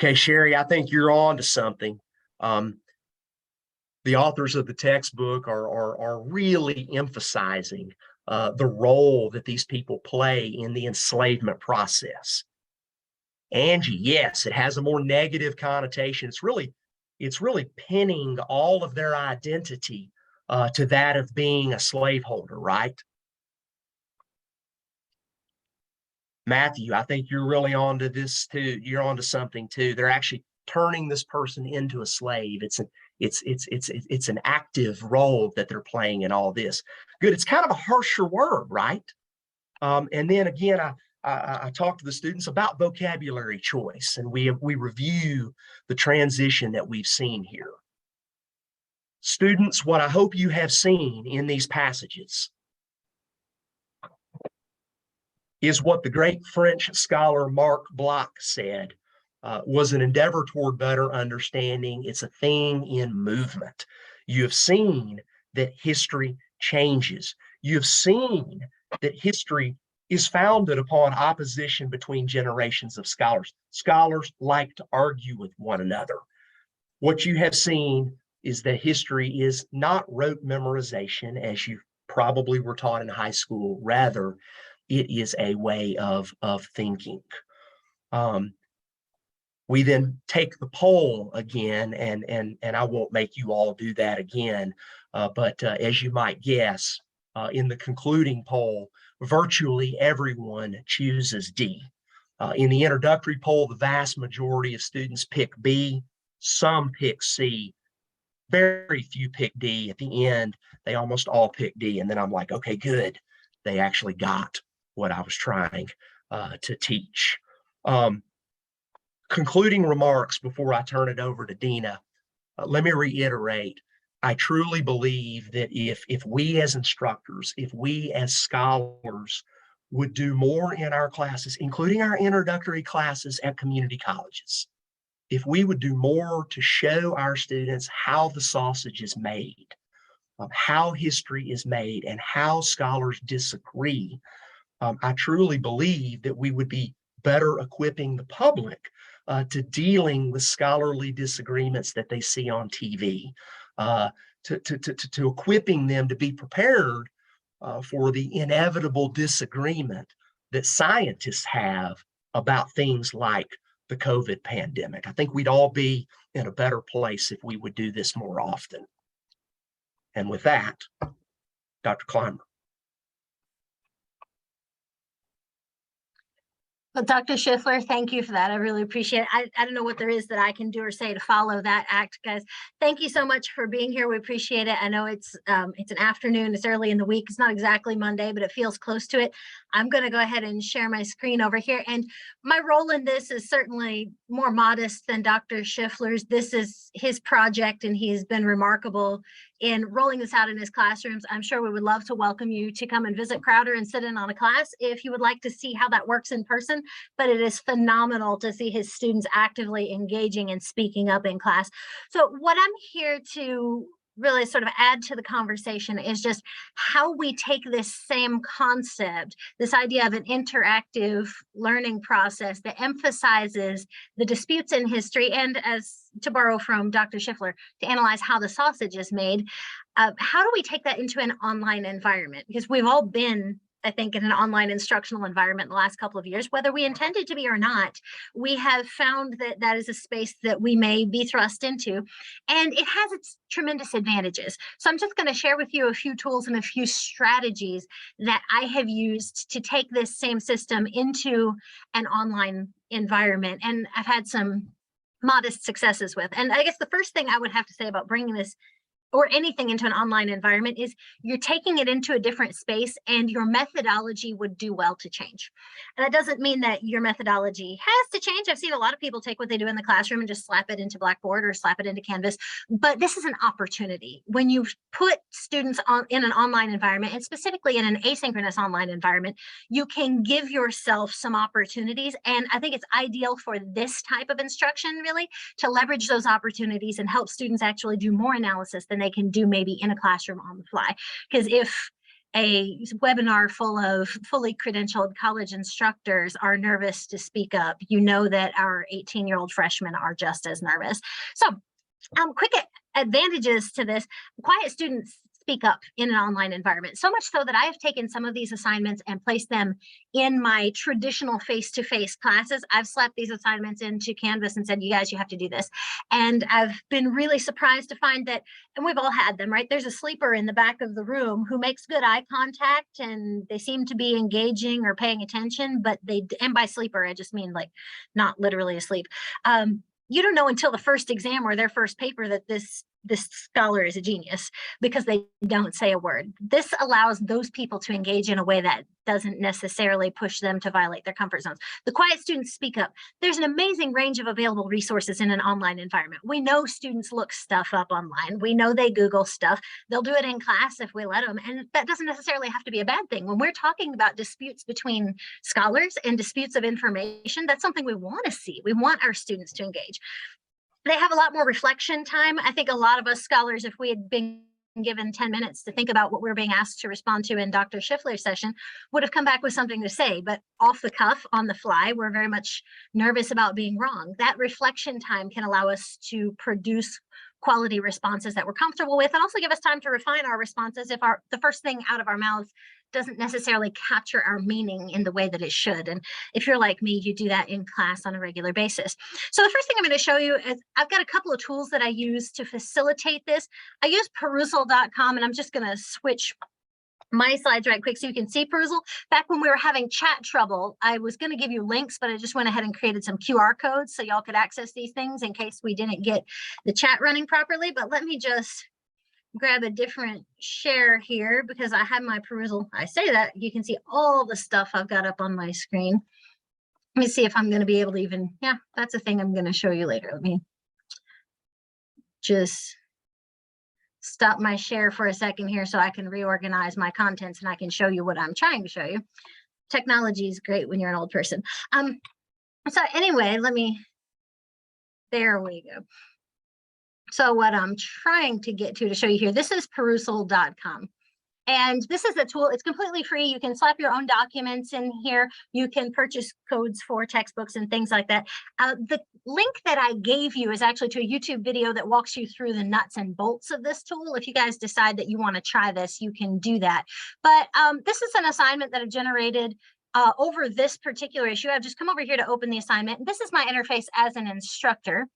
Okay, Sherry, I think you're on to something. The authors of the textbook are really emphasizing the role that these people play in the enslavement process. Angie, yes, it has a more negative connotation. It's really pinning all of their identity to that of being a slaveholder, right? Matthew, I think you're really onto this too. You're onto something too. They're actually turning this person into a slave. It's an active role that they're playing in all this. Good. It's kind of a harsher word, right? And then again, I talked to the students about vocabulary choice, and we review the transition that we've seen here. Students, what I hope you have seen in these passages is what the great French scholar Marc Bloch said was an endeavor toward better understanding. It's a thing in movement. You have seen that history changes. You have seen that history is founded upon opposition between generations of scholars. Scholars like to argue with one another. What you have seen is that history is not rote memorization, as you probably were taught in high school. Rather, it is a way of thinking. We then take the poll again, and I won't make you all do that again, but as you might guess, in the concluding poll, virtually everyone chooses D. In the introductory poll, the vast majority of students pick B, some pick C, very few pick D. At the end, they almost all pick D, and then I'm like, okay, good. They actually got what I was trying to teach. Concluding remarks before I turn it over to Denna. Let me reiterate, I truly believe that if we as instructors, if we as scholars would do more in our classes, including our introductory classes at community colleges, if we would do more to show our students how the sausage is made, how history is made, and how scholars disagree, I truly believe that we would be better equipping the public to dealing with scholarly disagreements that they see on TV, to equipping them to be prepared for the inevitable disagreement that scientists have about things like the COVID pandemic. I think we'd all be in a better place if we would do this more often. And with that, Dr. Clymer. Well, Dr. Schieffler, thank you for that. I really appreciate it. I don't know what there is that I can do or say to follow that act, guys. Thank you so much for being here. We appreciate it. I know it's an afternoon, it's early in the week. It's not exactly Monday, but it feels close to it. I'm going to go ahead and share my screen over here. And my role in this is certainly more modest than Dr. Schieffler's. This is his project, and he's been remarkable in rolling this out in his classrooms. I'm sure we would love to welcome you to come and visit Crowder and sit in on a class if you would like to see how that works in person, but it is phenomenal to see his students actively engaging and speaking up in class. So what I'm here to really sort of add to the conversation is just how we take this same concept, this idea of an interactive learning process that emphasizes the disputes in history, and, as to borrow from Dr. Schieffler, to analyze how the sausage is made. How do we take that into an online environment? Because we've all been, I think, in an online instructional environment in the last couple of years, whether we intended to be or not. We have found that that is a space that we may be thrust into, and it has its tremendous advantages. So I'm just going to share with you a few tools and a few strategies that I have used to take this same system into an online environment, and I've had some modest successes with. And I guess the first thing I would have to say about bringing this or anything into an online environment is you're taking it into a different space, and your methodology would do well to change. And that doesn't mean that your methodology has to change. I've seen a lot of people take what they do in the classroom and just slap it into Blackboard or slap it into Canvas, but this is an opportunity. When you put students in an online environment, and specifically in an asynchronous online environment, you can give yourself some opportunities. And I think it's ideal for this type of instruction, really, to leverage those opportunities and help students actually do more analysis than they can do maybe in a classroom on the fly. Because if a webinar full of fully credentialed college instructors are nervous to speak up, you know that our 18-year-old freshmen are just as nervous. So quick advantages to this: quiet students speak up in an online environment, so much so that I have taken some of these assignments and placed them in my traditional face-to-face classes. I've slapped these assignments into Canvas and said, you guys, you have to do this. And I've been really surprised to find that, and we've all had them, right? There's a sleeper in the back of the room who makes good eye contact, and they seem to be engaging or paying attention, but and by sleeper, I just mean like not literally asleep. You don't know until the first exam or their first paper that this scholar is a genius, because they don't say a word. This allows those people to engage in a way that doesn't necessarily push them to violate their comfort zones. The quiet students speak up. There's an amazing range of available resources in an online environment. We know students look stuff up online. We know they Google stuff. They'll do it in class if we let them. And that doesn't necessarily have to be a bad thing. When we're talking about disputes between scholars and disputes of information, that's something we want to see. We want our students to engage. They have a lot more reflection time. I think a lot of us scholars, if we had been given 10 minutes to think about what we were being asked to respond to in Dr. Schieffler's session, would have come back with something to say, but off the cuff, on the fly, we're very much nervous about being wrong. That reflection time can allow us to produce quality responses that we're comfortable with, and also give us time to refine our responses if the first thing out of our mouths doesn't necessarily capture our meaning in the way that it should. And if you're like me, you do that in class on a regular basis. So the first thing I'm going to show you is I've got a couple of tools that I use to facilitate this. I use perusal.com, and I'm just going to switch my slides right quick so you can see Perusal. Back when we were having chat trouble, I was going to give you links, but I just went ahead and created some QR codes so y'all could access these things in case we didn't get the chat running properly. But let me just grab a different share here, because I have my Perusal. I say that you can see all the stuff I've got up on my screen. Let me see if I'm going to be able to even, yeah, that's a thing I'm going to show you later. Let me just stop my share for a second here so I can reorganize my contents and I can show you what I'm trying to show you. Technology is great when you're an old person. So anyway, there we go. So what I'm trying to get to show you here, this is perusal.com. And this is a tool, it's completely free. You can slap your own documents in here. You can purchase codes for textbooks and things like that. The link that I gave you is actually to a YouTube video that walks you through the nuts and bolts of this tool. If you guys decide that you want to try this, you can do that. But this is an assignment that I've generated over this particular issue. I've just come over here to open the assignment. This is my interface as an instructor.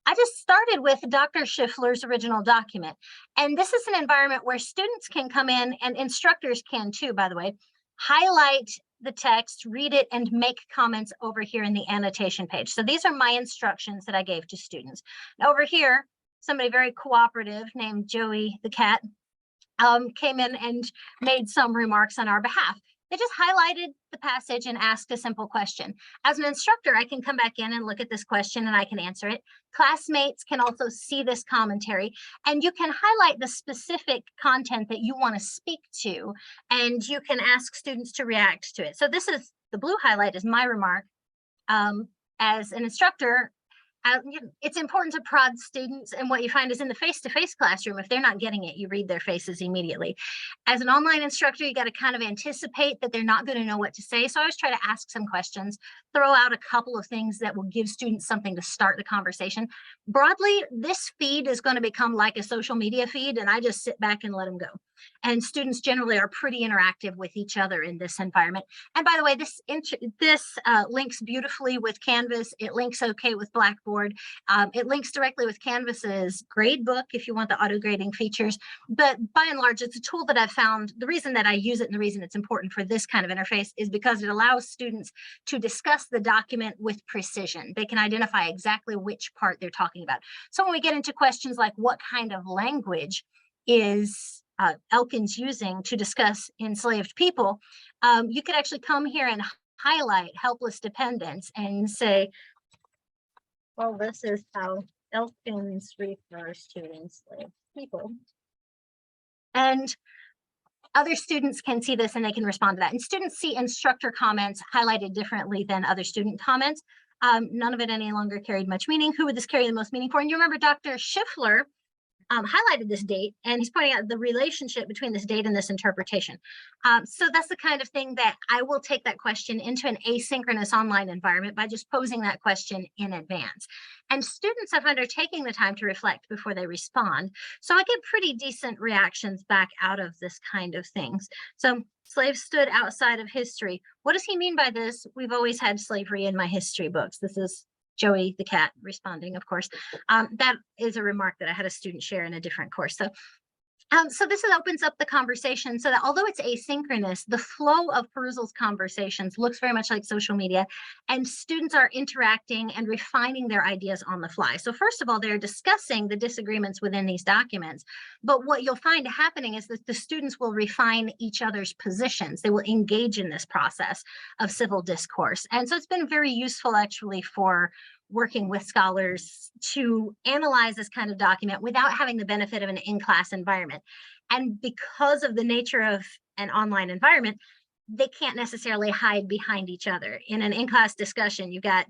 I just started with Dr. Schieffler's original document. And this is an environment where students can come in, and instructors can too, by the way, highlight the text, read it, and make comments over here in the annotation page. So these are my instructions that I gave to students. Now over here, somebody very cooperative named Joey the cat came in and made some remarks on our behalf. They just highlighted the passage and asked a simple question. As an instructor, I can come back in and look at this question and I can answer it. Classmates can also see this commentary, and you can highlight the specific content that you want to speak to, and you can ask students to react to it. So this is, the blue highlight is my remark. As an instructor, it's important to prod students, and what you find is in the face-to-face classroom, if they're not getting it, you read their faces immediately. As an online instructor, you got to kind of anticipate that they're not going to know what to say. So I always try to ask some questions, throw out a couple of things that will give students something to start the conversation. Broadly, this feed is going to become like a social media feed, and I just sit back and let them go. And students generally are pretty interactive with each other in this environment. And by the way, this links beautifully with Canvas. It links okay with Blackboard. It links directly with Canvas's gradebook if you want the auto grading features. But by and large, it's a tool that I've found. The reason that I use it and the reason it's important for this kind of interface is because it allows students to discuss the document with precision. They can identify exactly which part they're talking about. So when we get into questions like what kind of language is Elkins using to discuss enslaved people, you could actually come here and highlight helpless dependents and say, well, this is how Elkins refers to enslaved people. And other students can see this and they can respond to that. And students see instructor comments highlighted differently than other student comments. None of it any longer carried much meaning. Who would this carry the most meaning for? And you remember Dr. Schieffler highlighted this date, and he's pointing out the relationship between this date and this interpretation. So that's the kind of thing that I will take that question into an asynchronous online environment by just posing that question in advance. And students have undertaken the time to reflect before they respond. So I get pretty decent reactions back out of this kind of things. So slaves stood outside of history. What does he mean by this? We've always had slavery in my history books. This is Joey the cat responding, of course. That is a remark that I had a student share in a different course. So this opens up the conversation so that although it's asynchronous, the flow of Perusal's conversations looks very much like social media, and students are interacting and refining their ideas on the fly. So first of all, they're discussing the disagreements within these documents, but what you'll find happening is that the students will refine each other's positions. They will engage in this process of civil discourse. And so it's been very useful actually for working with scholars to analyze this kind of document without having the benefit of an in-class environment. And because of the nature of an online environment, they can't necessarily hide behind each other. In an in-class discussion, you've got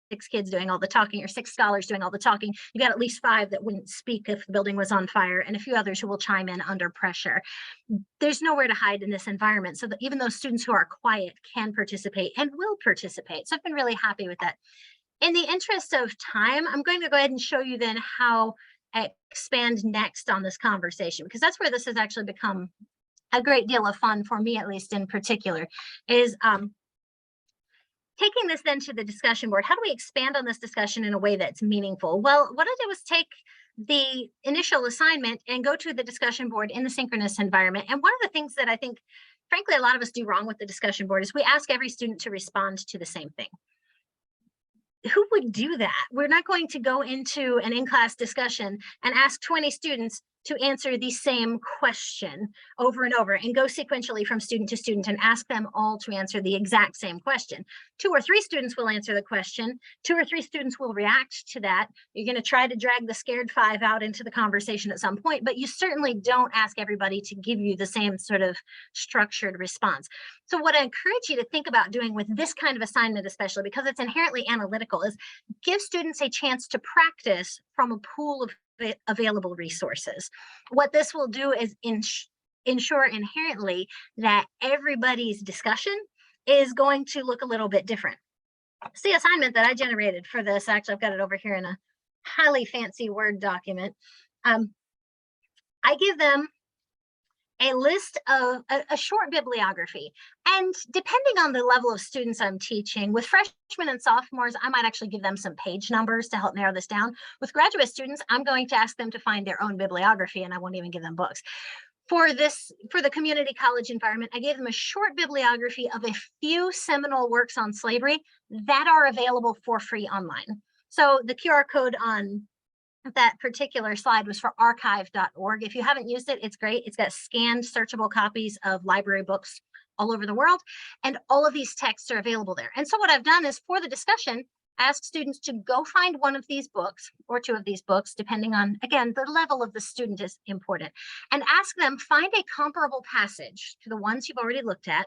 six kids doing all the talking, or six scholars doing all the talking. You got at least 5 that wouldn't speak if the building was on fire, and a few others who will chime in under pressure. There's nowhere to hide in this environment, so that even those students who are quiet can participate and will participate. So I've been really happy with that. In the interest of time, I'm going to go ahead and show you then how I expand next on this conversation, because that's where this has actually become a great deal of fun for me, at least in particular, is taking this then to the discussion board. How do we expand on this discussion in a way that's meaningful? Well, what I did was take the initial assignment and go to the discussion board in the synchronous environment. And one of the things that I think, frankly, a lot of us do wrong with the discussion board is we ask every student to respond to the same thing. Who would do that? We're not going to go into an in-class discussion and ask 20 students to answer the same question over and over and go sequentially from student to student and ask them all to answer the exact same question. 2 or 3 students will answer the question. 2 or 3 students will react to that. You're going to try to drag the scared 5 out into the conversation at some point, but you certainly don't ask everybody to give you the same sort of structured response. So what I encourage you to think about doing with this kind of assignment, especially because it's inherently analytical, is give students a chance to practice from a pool of available resources. What this will do is ensure inherently that everybody's discussion is going to look a little bit different. It's the assignment that I generated for this. Actually, I've got it over here in a highly fancy Word document. I give them a list of a short bibliography. And depending on the level of students I'm teaching, with freshmen and sophomores, I might actually give them some page numbers to help narrow this down. With graduate students, I'm going to ask them to find their own bibliography, and I won't even give them books. for the community college environment, I gave them a short bibliography of a few seminal works on slavery that are available for free online. So the QR code on that particular slide was for archive.org. If you haven't used it, it's great. It's got scanned searchable copies of library books all over the world, and all of these texts are available there. And so what I've done is, for the discussion, ask students to go find one of these books or two of these books, depending on, again, the level of the student is important, and ask them, find a comparable passage to the ones you've already looked at.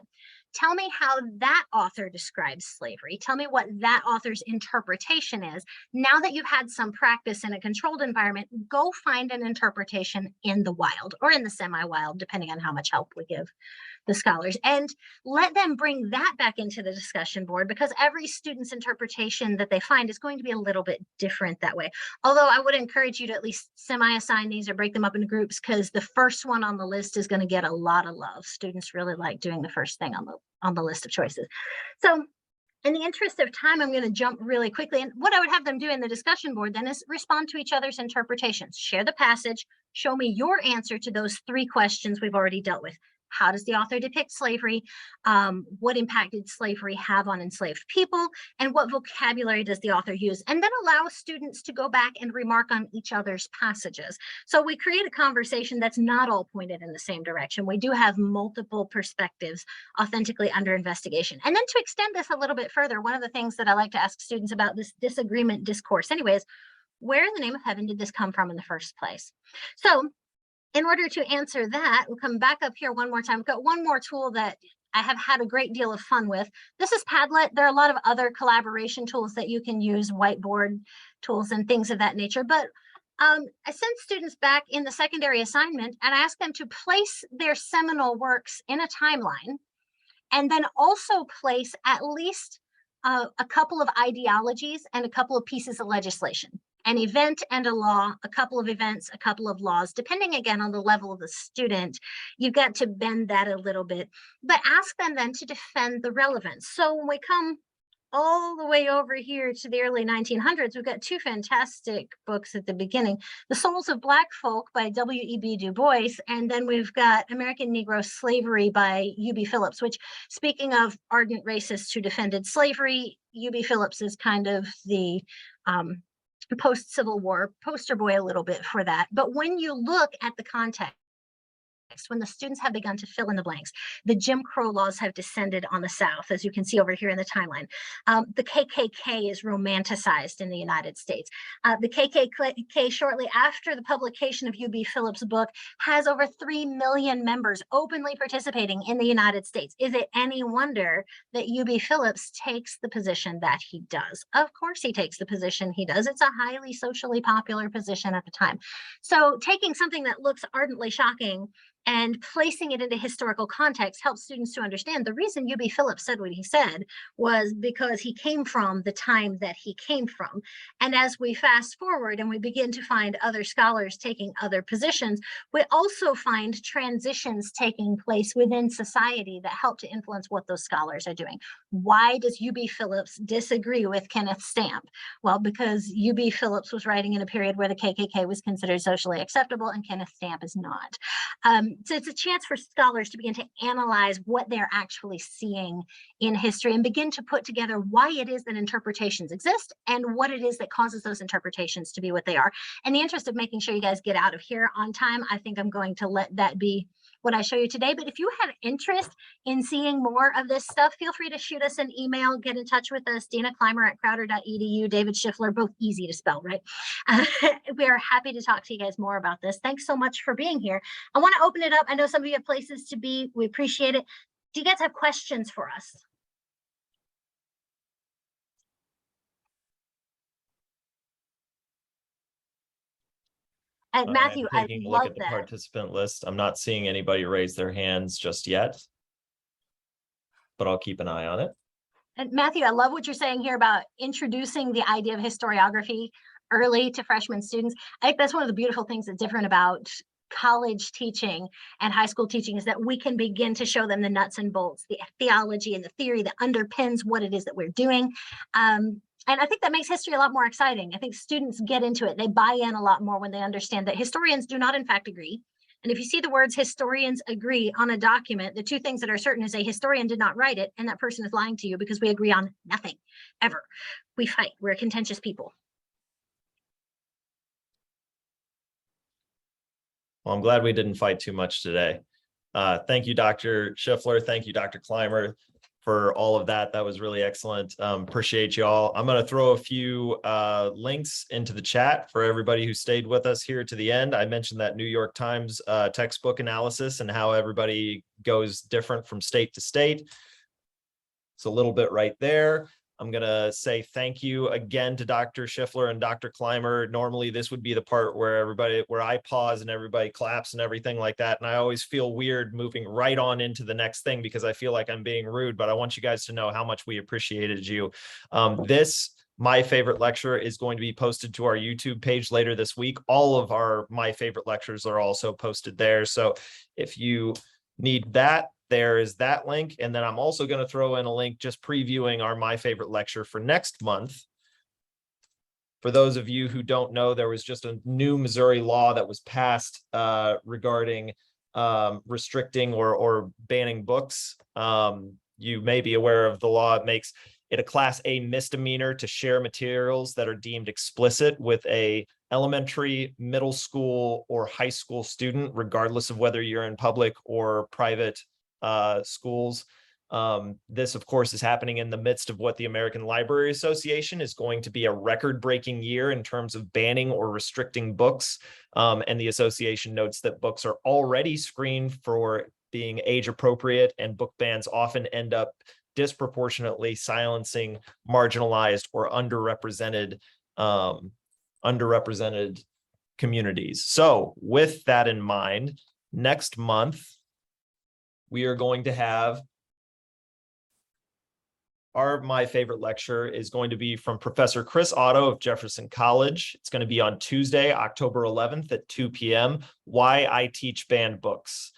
Tell me how that author describes slavery. Tell me what that author's interpretation is. Now that you've had some practice in a controlled environment, go find an interpretation in the wild or in the semi-wild, depending on how much help we give the scholars, and let them bring that back into the discussion board, because every student's interpretation that they find is going to be a little bit different that way. Although I would encourage you to at least semi-assign these or break them up into groups, because the first one on the list is going to get a lot of love. Students really like doing the first thing on the list of choices. So in the interest of time, I'm going to jump really quickly. And what I would have them do in the discussion board then is respond to each other's interpretations. Share the passage. Show me your answer to those three questions we've already dealt with. How does the author depict slavery? What impact did slavery have on enslaved people? And what vocabulary does the author use? And then allow students to go back and remark on each other's passages. So we create a conversation that's not all pointed in the same direction. We do have multiple perspectives authentically under investigation. And then to extend this a little bit further, one of the things that I like to ask students about this disagreement discourse anyways, where in the name of heaven did this come from in the first place? So in order to answer that, we'll come back up here one more time. We've got one more tool that I have had a great deal of fun with. This is Padlet. There are a lot of other collaboration tools that you can use, whiteboard tools and things of that nature. But I sent students back in the secondary assignment and I asked them to place their seminal works in a timeline, and then also place at least a couple of ideologies and a couple of pieces of legislation. An event and a law, a couple of events, a couple of laws, depending again on the level of the student. You've got to bend that a little bit, but ask them then to defend the relevance. So when we come all the way over here to the early 1900s, we've got two fantastic books at the beginning: The Souls of Black Folk by W.E.B. Du Bois, and then we've got American Negro Slavery by U.B. Phillips, which, speaking of ardent racists who defended slavery, U.B. Phillips is kind of the post-Civil War poster boy a little bit for that. But when you look at the context, when the students have begun to fill in the blanks, the Jim Crow laws have descended on the South, as you can see over here in the timeline. The KKK is romanticized in the United States. The KKK, shortly after the publication of U.B. Phillips' book, has over 3 million members openly participating in the United States. Is it any wonder that U.B. Phillips takes the position that he does? Of course he takes the position he does. It's a highly socially popular position at the time. So taking something that looks ardently shocking and placing it into historical context helps students to understand the reason U.B. Phillips said what he said was because he came from the time that he came from. And as we fast forward and we begin to find other scholars taking other positions, we also find transitions taking place within society that help to influence what those scholars are doing. Why does U.B. Phillips disagree with Kenneth Stamp? Well, because U.B. Phillips was writing in a period where the KKK was considered socially acceptable and Kenneth Stamp is not. So it's a chance for scholars to begin to analyze what they're actually seeing in history and begin to put together why it is that interpretations exist and what it is that causes those interpretations to be what they are. In the interest of making sure you guys get out of here on time, I think I'm going to let that be what I show you today. But if you have interest in seeing more of this stuff, feel free to shoot us an email, get in touch with us, Denna Clymer at crowder.edu, David Schieffler, both easy to spell, right? We are happy to talk to you guys more about this. Thanks so much for being here. I want to open it up. I know some of you have places to be. We appreciate it. Do you guys have questions for us? And Matthew, I taking a look love at the that. participant list. I'm not seeing anybody raise their hands just yet, but I'll keep an eye on it. And Matthew, I love what you're saying here about introducing the idea of historiography early to freshman students. I think that's one of the beautiful things that's different about college teaching and high school teaching, is that we can begin to show them the nuts and bolts, the theology and the theory that underpins what it is that we're doing. And I think that makes history a lot more exciting. I think students get into it. They buy in a lot more when they understand that historians do not, in fact, agree. And if you see the words historians agree on a document, the two things that are certain is a historian did not write it, and that person is lying to you, because we agree on nothing, ever. We fight. We're a contentious people. Well, I'm glad we didn't fight too much today. Thank you, Dr. Schieffler. Thank you, Dr. Clymer, for all of that. That was really excellent. Appreciate you all. I'm going to throw a few links into the chat for everybody who stayed with us here to the end. I mentioned that New York Times textbook analysis and how everybody goes different from state to state. It's a little bit right there. I'm going to say thank you again to Dr. Schieffler and Dr. Clymer. Normally, this would be the part where I pause and everybody claps and everything like that. And I always feel weird moving right on into the next thing because I feel like I'm being rude, but I want you guys to know how much we appreciated you. My favorite lecture is going to be posted to our YouTube page later this week. All of our My Favorite Lectures are also posted there. So if you need that, there is that link. And then I'm also going to throw in a link just previewing our My Favorite Lecture for next month. For those of you who don't know, there was just a new Missouri law that was passed regarding restricting or banning books. You may be aware of the law. It makes it a Class A misdemeanor to share materials that are deemed explicit with a elementary, middle school, or high school student, regardless of whether you're in public or private schools. This, of course, is happening in the midst of what the American Library Association is going to be a record-breaking year in terms of banning or restricting books. And the association notes that books are already screened for being age appropriate, and book bans often end up disproportionately silencing marginalized or underrepresented communities. So with that in mind, next month, we are going to have My Favorite Lecture is going to be from Professor Chris Otto of Jefferson College. It's going to be on Tuesday, October 11th at 2 p.m. Why I Teach Banned Books.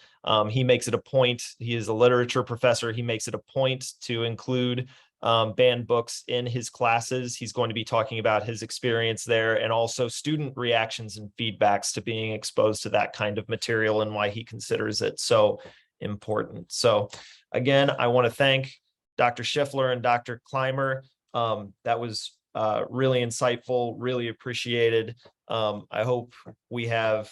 He makes it a point. He is a literature professor. He makes it a point to include banned books in his classes. He's going to be talking about his experience there and also student reactions and feedbacks to being exposed to that kind of material and why he considers it so important. So again, I want to thank Dr. Schieffler and Dr. Clymer. That was really insightful, really appreciated. I hope we have,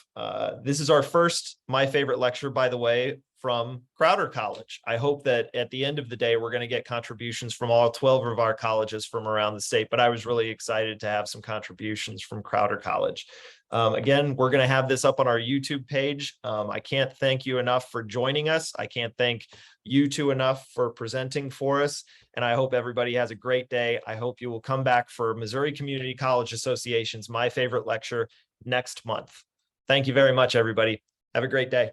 this is our first My Favorite Lecture, by the way, from Crowder College. I hope that at the end of the day, we're going to get contributions from all 12 of our colleges from around the state, but I was really excited to have some contributions from Crowder College. Again, we're going to have this up on our YouTube page. I can't thank you enough for joining us. I can't thank you two enough for presenting for us. And I hope everybody has a great day. I hope you will come back for Missouri Community College Association's My Favorite Lecture next month. Thank you very much, everybody. Have a great day.